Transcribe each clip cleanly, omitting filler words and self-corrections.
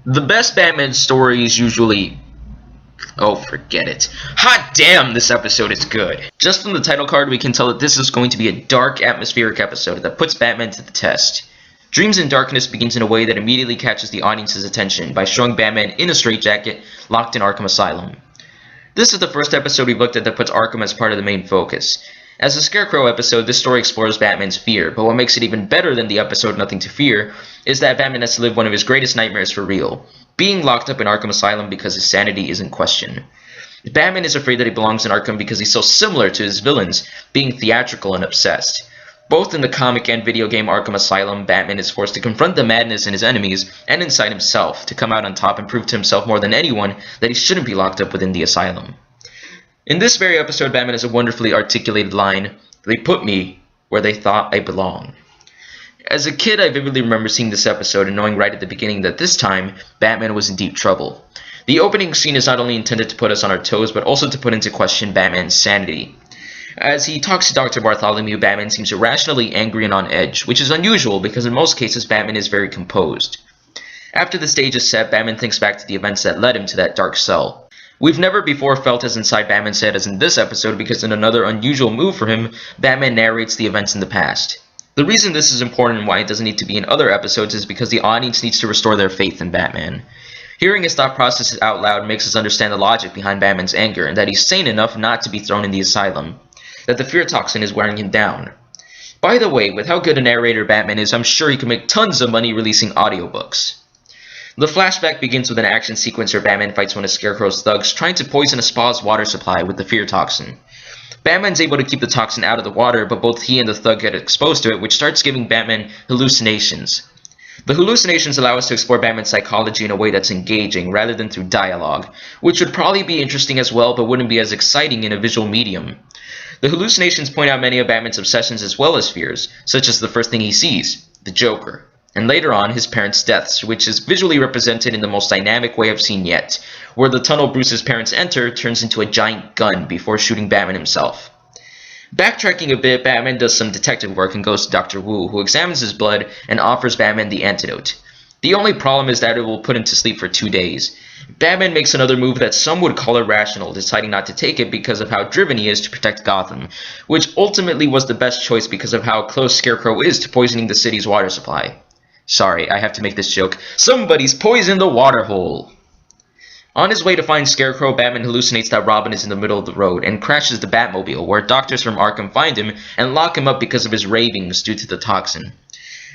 The best Batman story is usually... oh, forget it. Hot damn, this episode is good. Just from the title card, we can tell that this is going to be a dark, atmospheric episode that puts Batman to the test. Dreams in Darkness begins in a way that immediately catches the audience's attention by showing Batman in a straitjacket, locked in Arkham Asylum. This is the first episode we've looked at that puts Arkham as part of the main focus. As a Scarecrow episode, this story explores Batman's fear, but what makes it even better than the episode Nothing to Fear is that Batman has to live one of his greatest nightmares for real, being locked up in Arkham Asylum because his sanity is in question. Batman is afraid that he belongs in Arkham because he's so similar to his villains, being theatrical and obsessed. Both in the comic and video game Arkham Asylum, Batman is forced to confront the madness in his enemies and inside himself to come out on top and prove to himself more than anyone that he shouldn't be locked up within the asylum. In this very episode, Batman has a wonderfully articulated line, "They put me where they thought I belong." As a kid, I vividly remember seeing this episode and knowing right at the beginning that this time, Batman was in deep trouble. The opening scene is not only intended to put us on our toes, but also to put into question Batman's sanity. As he talks to Dr. Bartholomew, Batman seems irrationally angry and on edge, which is unusual because in most cases Batman is very composed. After the stage is set, Batman thinks back to the events that led him to that dark cell. We've never before felt as inside Batman's head as in this episode because in another unusual move for him, Batman narrates the events in the past. The reason this is important and why it doesn't need to be in other episodes is because the audience needs to restore their faith in Batman. Hearing his thought processes out loud makes us understand the logic behind Batman's anger and that he's sane enough not to be thrown in the asylum, that the fear toxin is wearing him down. By the way, with how good a narrator Batman is, I'm sure he can make tons of money releasing audiobooks. The flashback begins with an action sequence where Batman fights one of Scarecrow's thugs trying to poison a spa's water supply with the fear toxin. Batman's able to keep the toxin out of the water, but both he and the thug get exposed to it, which starts giving Batman hallucinations. The hallucinations allow us to explore Batman's psychology in a way that's engaging, rather than through dialogue, which would probably be interesting as well, but wouldn't be as exciting in a visual medium. The hallucinations point out many of Batman's obsessions as well as fears, such as the first thing he sees, the Joker, and later on his parents' deaths, which is visually represented in the most dynamic way I've seen yet, where the tunnel Bruce's parents enter turns into a giant gun before shooting Batman himself. Backtracking a bit, Batman does some detective work and goes to Dr. Wu, who examines his blood and offers Batman the antidote. The only problem is that it will put him to sleep for 2 days. Batman makes another move that some would call irrational, deciding not to take it because of how driven he is to protect Gotham, which ultimately was the best choice because of how close Scarecrow is to poisoning the city's water supply. Sorry, I have to make this joke. Somebody's poisoned the water hole! On his way to find Scarecrow, Batman hallucinates that Robin is in the middle of the road and crashes the Batmobile, where doctors from Arkham find him and lock him up because of his ravings due to the toxin.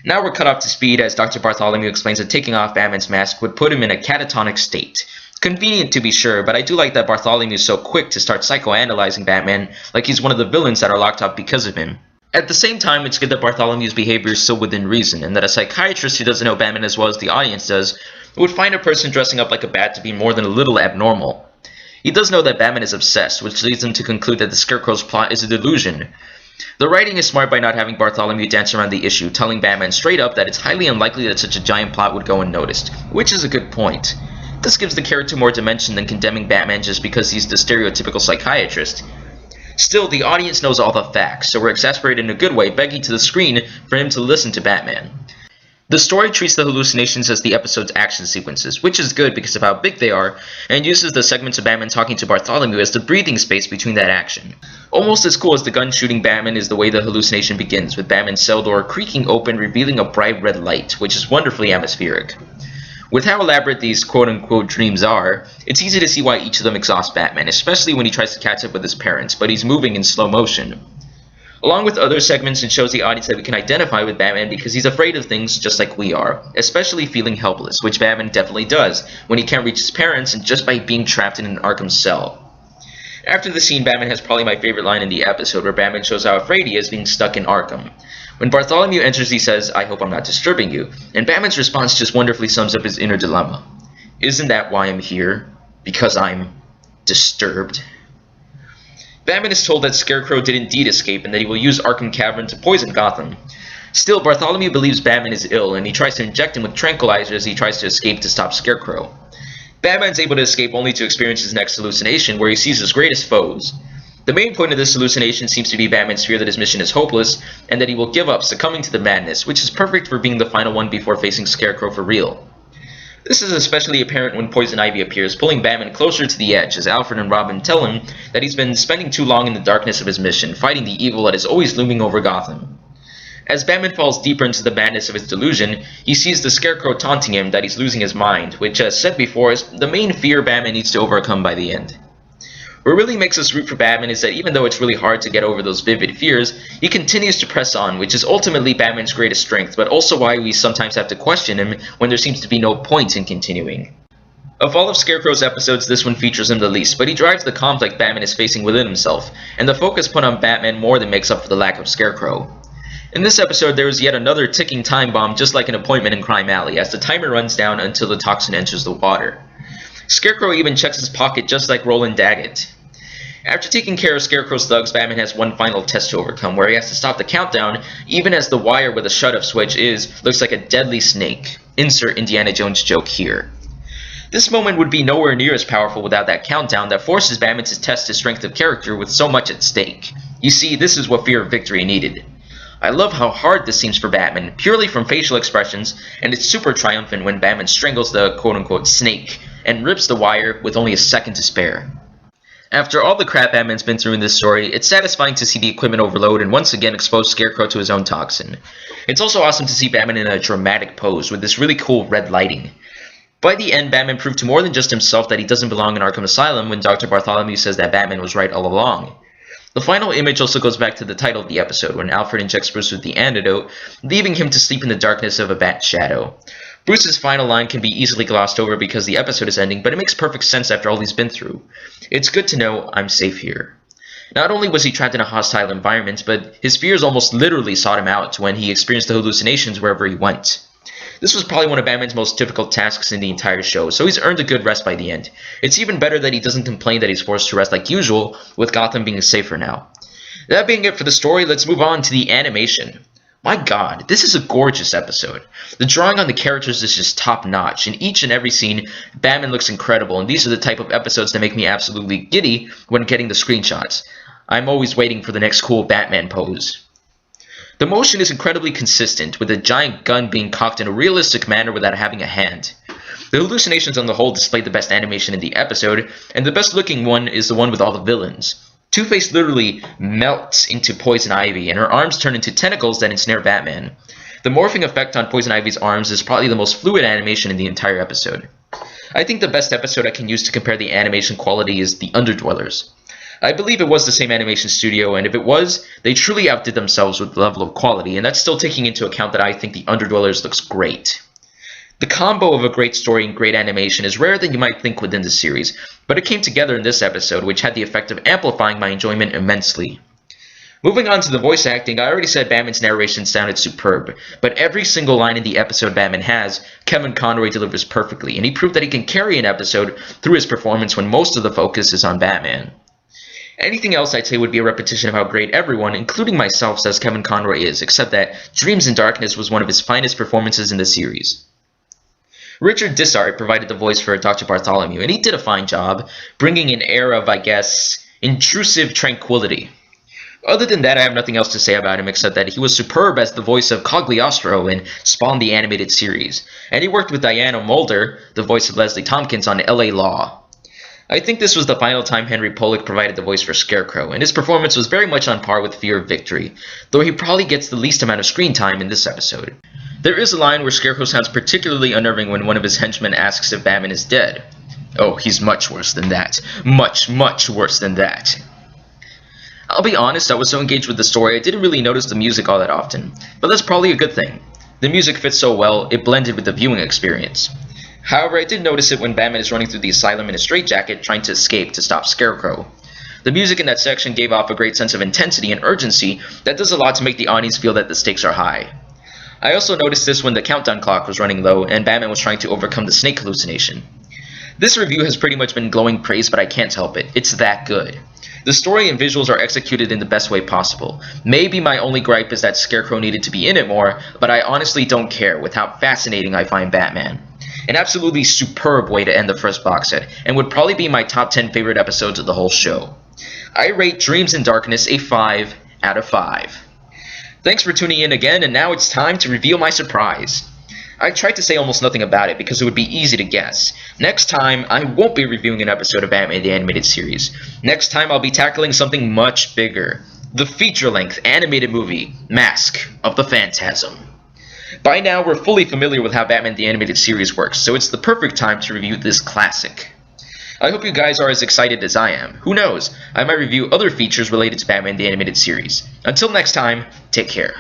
Now we're cut up to speed as Dr. Bartholomew explains that taking off Batman's mask would put him in a catatonic state. Convenient to be sure, but I do like that Bartholomew is so quick to start psychoanalyzing Batman like he's one of the villains that are locked up because of him. At the same time, it's good that Bartholomew's behavior is still within reason, and that a psychiatrist who doesn't know Batman as well as the audience does would find a person dressing up like a bat to be more than a little abnormal. He does know that Batman is obsessed, which leads him to conclude that the Scarecrow's plot is a delusion. The writing is smart by not having Bartholomew dance around the issue, telling Batman straight up that it's highly unlikely that such a giant plot would go unnoticed, which is a good point. This gives the character more dimension than condemning Batman just because he's the stereotypical psychiatrist. Still, the audience knows all the facts, so we're exasperated in a good way, begging to the screen for him to listen to Batman. The story treats the hallucinations as the episode's action sequences, which is good because of how big they are, and uses the segments of Batman talking to Bartholomew as the breathing space between that action. Almost as cool as the gun shooting Batman is the way the hallucination begins, with Batman's cell door creaking open, revealing a bright red light, which is wonderfully atmospheric. With how elaborate these quote-unquote dreams are, it's easy to see why each of them exhaust Batman, especially when he tries to catch up with his parents, but he's moving in slow motion. Along with other segments, it shows the audience that we can identify with Batman because he's afraid of things just like we are, especially feeling helpless, which Batman definitely does when he can't reach his parents and just by being trapped in an Arkham cell. After the scene, Batman has probably my favorite line in the episode, where Batman shows how afraid he is being stuck in Arkham. When Bartholomew enters, he says, "I hope I'm not disturbing you," and Batman's response just wonderfully sums up his inner dilemma. Isn't that why I'm here? Because I'm disturbed? Batman is told that Scarecrow did indeed escape and that he will use Arkham Cavern to poison Gotham. Still, Bartholomew believes Batman is ill, and he tries to inject him with tranquilizers as he tries to escape to stop Scarecrow. Batman's able to escape only to experience his next hallucination, where he sees his greatest foes. The main point of this hallucination seems to be Batman's fear that his mission is hopeless, and that he will give up, succumbing to the madness, which is perfect for being the final one before facing Scarecrow for real. This is especially apparent when Poison Ivy appears, pulling Batman closer to the edge as Alfred and Robin tell him that he's been spending too long in the darkness of his mission, fighting the evil that is always looming over Gotham. As Batman falls deeper into the madness of his delusion, he sees the Scarecrow taunting him that he's losing his mind, which, as said before, is the main fear Batman needs to overcome by the end. What really makes us root for Batman is that even though it's really hard to get over those vivid fears, he continues to press on, which is ultimately Batman's greatest strength, but also why we sometimes have to question him when there seems to be no point in continuing. Of all of Scarecrow's episodes, this one features him the least, but he drives the conflict Batman is facing within himself, and the focus put on Batman more than makes up for the lack of Scarecrow. In this episode, there is yet another ticking time bomb just like an appointment in Crime Alley, as the timer runs down until the toxin enters the water. Scarecrow even checks his pocket just like Roland Daggett. After taking care of Scarecrow's thugs, Batman has one final test to overcome, where he has to stop the countdown, even as the wire with a shut-off switch looks like a deadly snake. Insert Indiana Jones joke here. This moment would be nowhere near as powerful without that countdown that forces Batman to test his strength of character with so much at stake. You see, this is what Fear of Victory needed. I love how hard this seems for Batman, purely from facial expressions, and it's super triumphant when Batman strangles the quote-unquote snake and rips the wire with only a second to spare. After all the crap Batman's been through in this story, it's satisfying to see the equipment overload and once again expose Scarecrow to his own toxin. It's also awesome to see Batman in a dramatic pose with this really cool red lighting. By the end, Batman proved to more than just himself that he doesn't belong in Arkham Asylum when Dr. Bartholomew says that Batman was right all along. The final image also goes back to the title of the episode, when Alfred injects Bruce with the antidote, leaving him to sleep in the darkness of a bat shadow. Bruce's final line can be easily glossed over because the episode is ending, but it makes perfect sense after all he's been through. It's good to know I'm safe here. Not only was he trapped in a hostile environment, but his fears almost literally sought him out when he experienced the hallucinations wherever he went. This was probably one of Batman's most difficult tasks in the entire show, so he's earned a good rest by the end. It's even better that he doesn't complain that he's forced to rest like usual, with Gotham being safer now. That being it for the story, let's move on to the animation. My god, this is a gorgeous episode. The drawing on the characters is just top-notch. In each and every scene, Batman looks incredible, and these are the type of episodes that make me absolutely giddy when getting the screenshots. I'm always waiting for the next cool Batman pose. The motion is incredibly consistent, with a giant gun being cocked in a realistic manner without having a hand. The hallucinations on the whole display the best animation in the episode, and the best looking one is the one with all the villains. Two-Face literally melts into Poison Ivy, and her arms turn into tentacles that ensnare Batman. The morphing effect on Poison Ivy's arms is probably the most fluid animation in the entire episode. I think the best episode I can use to compare the animation quality is The Underdwellers. I believe it was the same animation studio, and if it was, they truly outdid themselves with the level of quality, and that's still taking into account that I think The Underdwellers looks great. The combo of a great story and great animation is rarer than you might think within the series, but it came together in this episode, which had the effect of amplifying my enjoyment immensely. Moving on to the voice acting, I already said Batman's narration sounded superb, but every single line in the episode Batman has, Kevin Conroy delivers perfectly, and he proved that he can carry an episode through his performance when most of the focus is on Batman. Anything else I'd say would be a repetition of how great everyone, including myself, says Kevin Conroy is, except that Dreams in Darkness was one of his finest performances in the series. Richard Dissart provided the voice for Dr. Bartholomew, and he did a fine job, bringing an air of, I guess, intrusive tranquility. Other than that, I have nothing else to say about him except that he was superb as the voice of Cagliostro in Spawn the Animated Series, and he worked with Diana Mulder, the voice of Leslie Tompkins, on LA Law. I think this was the final time Henry Pollock provided the voice for Scarecrow, and his performance was very much on par with Fear of Victory, though he probably gets the least amount of screen time in this episode. There is a line where Scarecrow sounds particularly unnerving when one of his henchmen asks if Batman is dead. Oh, he's much worse than that. Much, much worse than that. I'll be honest, I was so engaged with the story I didn't really notice the music all that often, but that's probably a good thing. The music fits so well, it blended with the viewing experience. However, I did notice it when Batman is running through the asylum in a straitjacket trying to escape to stop Scarecrow. The music in that section gave off a great sense of intensity and urgency that does a lot to make the audience feel that the stakes are high. I also noticed this when the countdown clock was running low and Batman was trying to overcome the snake hallucination. This review has pretty much been glowing praise, but I can't help it. It's that good. The story and visuals are executed in the best way possible. Maybe my only gripe is that Scarecrow needed to be in it more, but I honestly don't care with how fascinating I find Batman. An absolutely superb way to end the first box set, and would probably be my top 10 favorite episodes of the whole show. I rate Dreams in Darkness a 5 out of 5. Thanks for tuning in again, and now it's time to reveal my surprise. I tried to say almost nothing about it because it would be easy to guess. Next time, I won't be reviewing an episode of Batman the Animated Series. Next time, I'll be tackling something much bigger. The feature-length animated movie, Mask of the Phantasm. By now, we're fully familiar with how Batman the Animated Series works, so it's the perfect time to review this classic. I hope you guys are as excited as I am. Who knows, I might review other features related to Batman the Animated Series. Until next time, take care.